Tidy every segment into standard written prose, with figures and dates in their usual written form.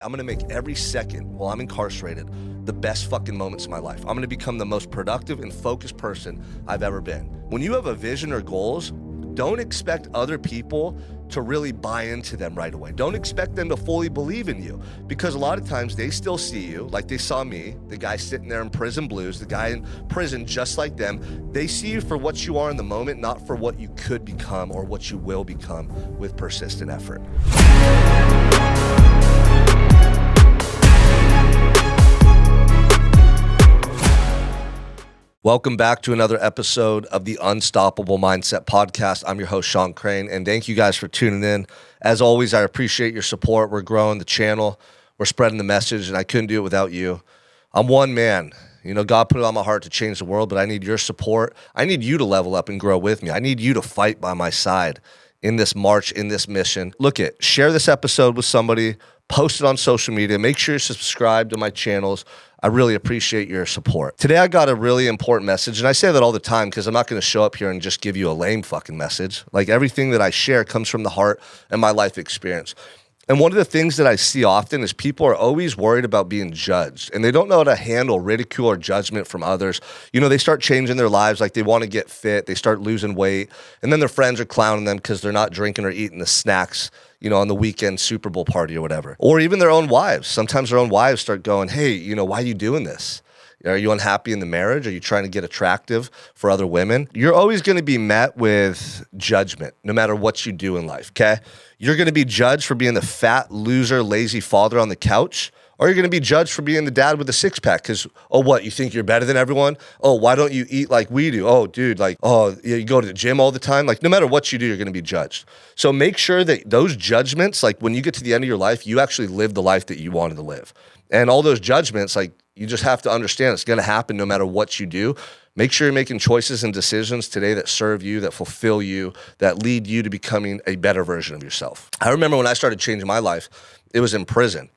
I'm gonna make every second while I'm incarcerated the best fucking moments of my life. I'm gonna become the most productive and focused person I've ever been. When you have a vision or goals, don't expect other people to really buy into them right away. Don't expect them to fully believe in you, because a lot of times they still see you like they saw me, the guy sitting there in prison blues, the guy in prison just like them. They see you for what you are in the moment, not for what you could become or what you will become with persistent effort. Welcome back to another episode of the Unstoppable Mindset Podcast. I'm your host, Sean Crane, and thank you guys for tuning in. As always, I appreciate your support. We're growing the channel. We're spreading the message, and I couldn't do it without you. I'm one man. You know, God put it on my heart to change the world, but I need your support. I need you to level up and grow with me. I need you to fight by my side in this march, in this mission. Share this episode with somebody, post it on social media. Make sure you subscribe to my channels. I really appreciate your support. Today, I got a really important message, and I say that all the time because I'm not going to show up here and just give you a lame fucking message. Like, everything that I share comes from the heart and my life experience. And one of the things that I see often is people are always worried about being judged, and they don't know how to handle ridicule or judgment from others. You know, they start changing their lives, like they want to get fit, they start losing weight, and then their friends are clowning them because they're not drinking or eating the snacks, you know, on the weekend Super Bowl party or whatever. Or even their own wives. Sometimes their own wives start going, hey, you know, why are you doing this? Are you unhappy in the marriage? Are you trying to get attractive for other women? You're always going to be met with judgment, no matter what you do in life, okay? You're going to be judged for being the fat, loser, lazy father on the couch, or you're going to be judged for being the dad with the six-pack because, oh, what, you think you're better than everyone? Oh, why don't you eat like we do? Oh, dude, like, oh, you go to the gym all the time? Like, no matter what you do, you're going to be judged. So make sure that those judgments, like when you get to the end of your life, you actually live the life that you wanted to live. And all those judgments, like, you just have to understand it's going to happen no matter what you do. Make sure you're making choices and decisions today that serve you, that fulfill you, that lead you to becoming a better version of yourself. I remember when I started changing my life, it was in prison.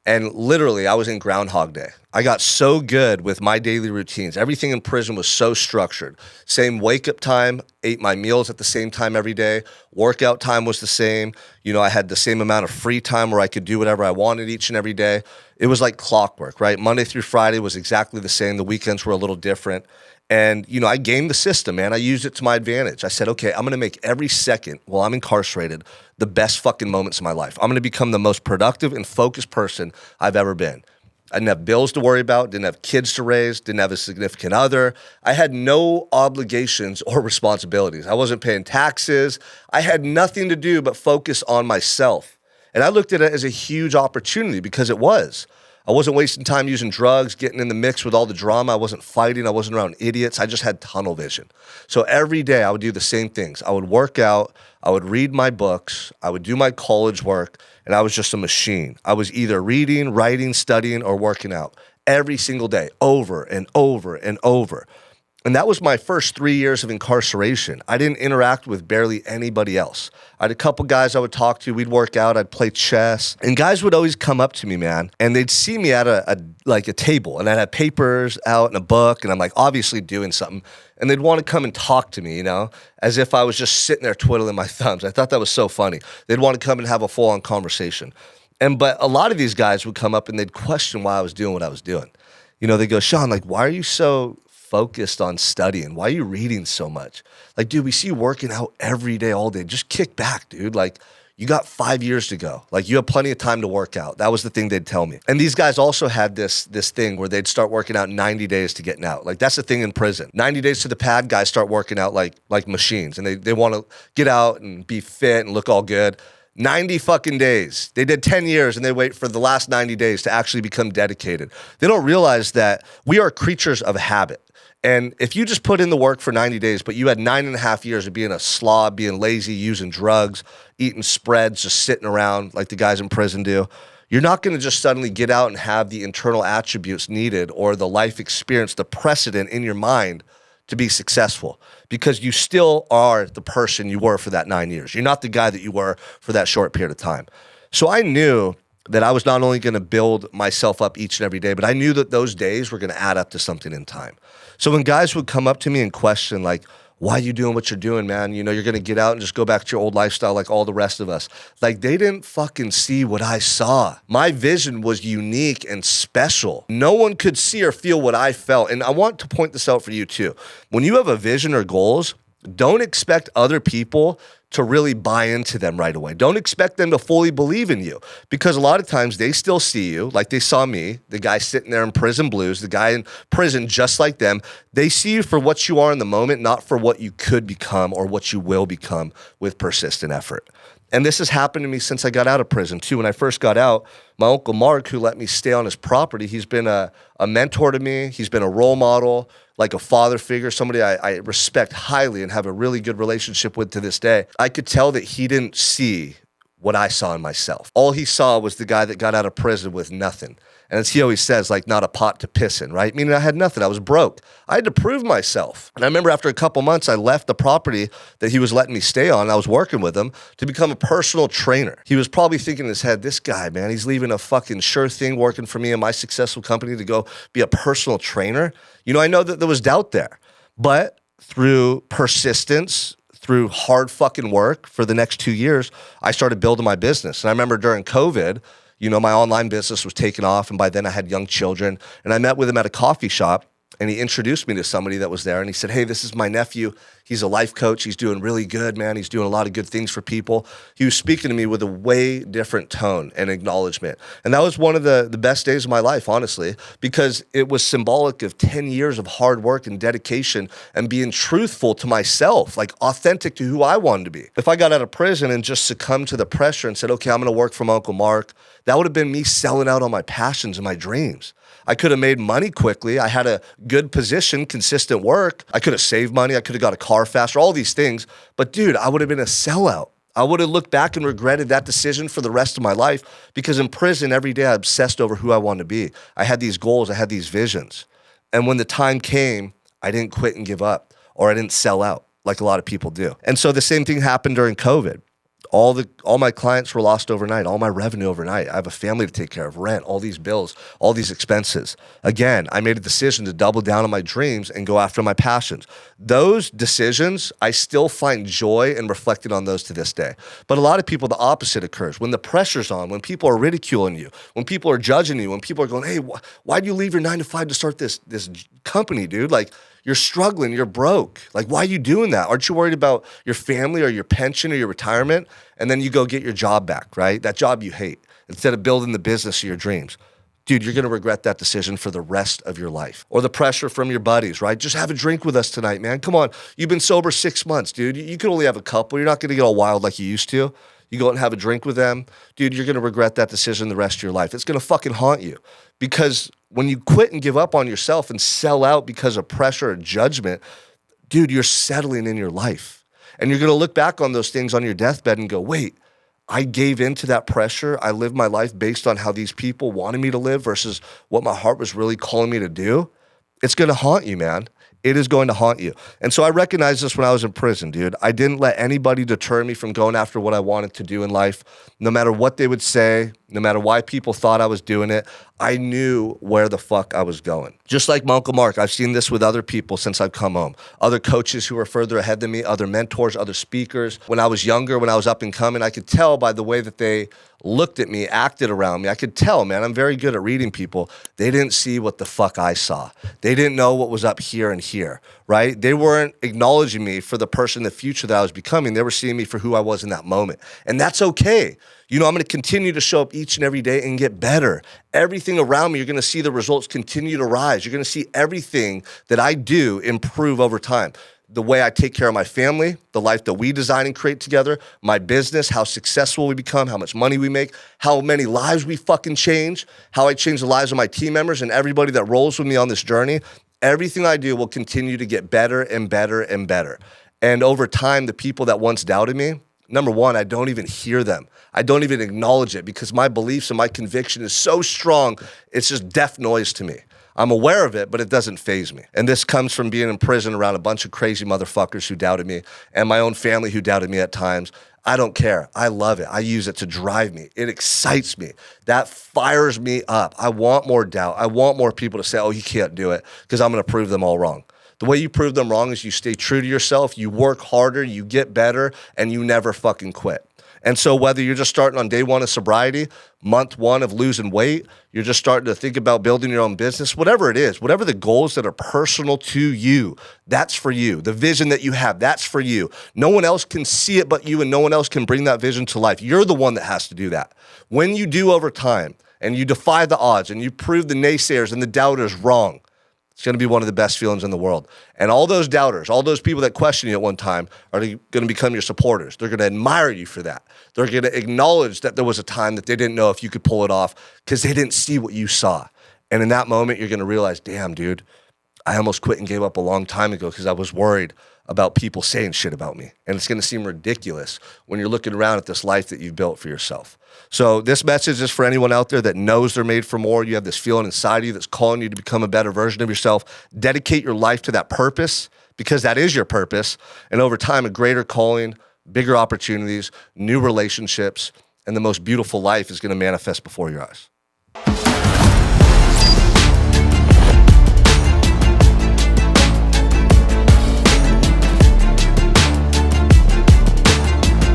And literally, I was in Groundhog Day. I got so good with my daily routines. Everything in prison was so structured. Same wake-up time, ate my meals at the same time every day. Workout time was the same. You know, I had the same amount of free time where I could do whatever I wanted each and every day. It was like clockwork, right? Monday through Friday was exactly the same. The weekends were a little different. And, you know, I gamed the system, man. I used it to my advantage. I said, okay, I'm going to make every second while I'm incarcerated the best fucking moments of my life. I'm going to become the most productive and focused person I've ever been. I didn't have bills to worry about, didn't have kids to raise, didn't have a significant other. I had no obligations or responsibilities. I wasn't paying taxes. I had nothing to do but focus on myself. And I looked at it as a huge opportunity because it was. I wasn't wasting time using drugs, getting in the mix with all the drama. I wasn't fighting. I wasn't around idiots. I just had tunnel vision. So every day I would do the same things. I would work out. I would read my books. I would do my college work. And I was just a machine. I was either reading, writing, studying, or working out every single day, over and over and over. And that was my first 3 years of incarceration. I didn't interact with barely anybody else. I had a couple guys I would talk to. We'd work out. I'd play chess. And guys would always come up to me, man, and they'd see me at a table, and I'd have papers out and a book, and I'm like obviously doing something. And they'd want to come and talk to me, you know, as if I was just sitting there twiddling my thumbs. I thought that was so funny. They'd want to come and have a full-on conversation. But a lot of these guys would come up and they'd question why I was doing what I was doing. You know, they go, Sean, like, why are you so focused on studying? Why are you reading so much? Like, dude, we see you working out every day, all day. Just kick back, dude. Like, you got 5 years to go. Like, you have plenty of time to work out. That was the thing they'd tell me. And these guys also had this thing where they'd start working out 90 days to getting out. Like, that's the thing in prison. 90 days to the pad, guys start working out like machines. And they want to get out and be fit and look all good. 90 fucking days. They did 10 years and they wait for the last 90 days to actually become dedicated. They don't realize that we are creatures of habit. And if you just put in the work for 90 days, but you had 9.5 years of being a slob, being lazy, using drugs, eating spreads, just sitting around like the guys in prison do, you're not going to just suddenly get out and have the internal attributes needed or the life experience, the precedent in your mind to be successful, because you still are the person you were for that 9 years. You're not the guy that you were for that short period of time. So I knew that I was not only going to build myself up each and every day, but I knew that those days were going to add up to something in time. So when guys would come up to me and question, like, why are you doing what you're doing, man? You know, you're going to get out and just go back to your old lifestyle like all the rest of us. Like, they didn't fucking see what I saw. My vision was unique and special. No one could see or feel what I felt. And I want to point this out for you too. When you have a vision or goals, don't expect other people to really buy into them right away. Don't expect them to fully believe in you, because a lot of times they still see you like they saw me, the guy sitting there in prison blues, the guy in prison just like them. They see you for what you are in the moment, not for what you could become or what you will become with persistent effort. And this has happened to me since I got out of prison too. When I first got out, my Uncle Mark, who let me stay on his property, he's been a mentor to me. He's been a role model, like a father figure, somebody I respect highly and have a really good relationship with to this day. I could tell that he didn't see what I saw in myself. All he saw was the guy that got out of prison with nothing. And as he always says, like, not a pot to piss in, right? Meaning I had nothing. I was broke. I had to prove myself. And I remember after a couple months, I left the property that he was letting me stay on. I was working with him to become a personal trainer. He was probably thinking in his head, this guy, man, he's leaving a fucking sure thing working for me in my successful company to go be a personal trainer. You know, I know that there was doubt there, but through persistence, through hard fucking work for the next 2 years, I started building my business. And I remember during COVID, you know, my online business was taking off, and by then I had young children. And I met with him at a coffee shop, and he introduced me to somebody that was there, and he said, hey, this is my nephew. He's a life coach. He's doing really good, man. He's doing a lot of good things for people. He was speaking to me with a way different tone and acknowledgement. And that was one of the best days of my life, honestly, because it was symbolic of 10 years of hard work and dedication and being truthful to myself, like authentic to who I wanted to be. If I got out of prison and just succumbed to the pressure and said, okay, I'm going to work for my Uncle Mark, that would have been me selling out on my passions and my dreams. I could have made money quickly. I had a good position, consistent work. I could have saved money. I could have got a car faster, all these things. But dude, I would have been a sellout. I would have looked back and regretted that decision for the rest of my life, because in prison every day I obsessed over who I wanted to be. I had these goals. I had these visions. And when the time came, I didn't quit and give up, or I didn't sell out like a lot of people do. And so the same thing happened during COVID. All my clients were lost overnight, all my revenue overnight. I have a family to take care of, rent, all these bills, all these expenses. Again, I made a decision to double down on my dreams and go after my passions. Those decisions, I still find joy in reflecting on those to this day. But a lot of people, the opposite occurs. When the pressure's on, when people are ridiculing you, when people are judging you, when people are going, hey, why'd you leave your 9 to 5 to start this company, dude? Like, you're struggling, you're broke. Like, why are you doing that? Aren't you worried about your family or your pension or your retirement? And then you go get your job back, right? That job you hate, instead of building the business of your dreams. Dude, you're going to regret that decision for the rest of your life. Or the pressure from your buddies, right? Just have a drink with us tonight, man. Come on. You've been sober 6 months, dude. You can only have a couple. You're not going to get all wild like you used to. You go out and have a drink with them. Dude, you're going to regret that decision the rest of your life. It's going to fucking haunt you. Because when you quit and give up on yourself and sell out because of pressure or judgment, dude, you're settling in your life. And you're going to look back on those things on your deathbed and go, wait, I gave into that pressure. I lived my life based on how these people wanted me to live versus what my heart was really calling me to do. It's going to haunt you, man. It is going to haunt you. And so I recognized this when I was in prison, dude. I didn't let anybody deter me from going after what I wanted to do in life. No matter what they would say, no matter why people thought I was doing it, I knew where the fuck I was going. Just like my Uncle Mark, I've seen this with other people since I've come home. Other coaches who were further ahead than me, other mentors, other speakers. When I was younger, when I was up and coming, I could tell by the way that they looked at me, acted around me. I could tell, man, I'm very good at reading people. They didn't see what the fuck I saw. They didn't know what was up here and here, right? They weren't acknowledging me for the person, the future that I was becoming. They were seeing me for who I was in that moment. And that's okay. You know, I'm going to continue to show up each and every day and get better. Everything around me, you're going to see the results continue to rise. You're going to see everything that I do improve over time. The way I take care of my family, the life that we design and create together, my business, how successful we become, how much money we make, how many lives we fucking change, how I change the lives of my team members and everybody that rolls with me on this journey. Everything I do will continue to get better and better and better. And over time, the people that once doubted me, number one, I don't even hear them. I don't even acknowledge it because my beliefs and my conviction is so strong, it's just deaf noise to me. I'm aware of it, but it doesn't faze me. And this comes from being in prison around a bunch of crazy motherfuckers who doubted me and my own family who doubted me at times. I don't care. I love it. I use it to drive me. It excites me. That fires me up. I want more doubt. I want more people to say, oh, you can't do it, because I'm going to prove them all wrong. The way you prove them wrong is you stay true to yourself, you work harder, you get better, and you never fucking quit. And so whether you're just starting on day one of sobriety, month one of losing weight, you're just starting to think about building your own business, whatever it is, whatever the goals that are personal to you, that's for you. The vision that you have, that's for you. No one else can see it but you, and no one else can bring that vision to life. You're the one that has to do that. When you do over time, and you defy the odds, and you prove the naysayers and the doubters wrong, it's going to be one of the best feelings in the world. And all those doubters, all those people that question you at one time are going to become your supporters. They're going to admire you for that. They're going to acknowledge that there was a time that they didn't know if you could pull it off because they didn't see what you saw. And in that moment, you're going to realize, damn, dude, I almost quit and gave up a long time ago because I was worried about people saying shit about me. And it's going to seem ridiculous when you're looking around at this life that you've built for yourself. So this message is for anyone out there that knows they're made for more. You have this feeling inside of you that's calling you to become a better version of yourself. Dedicate your life to that purpose because that is your purpose. And over time, a greater calling, bigger opportunities, new relationships, and the most beautiful life is going to manifest before your eyes.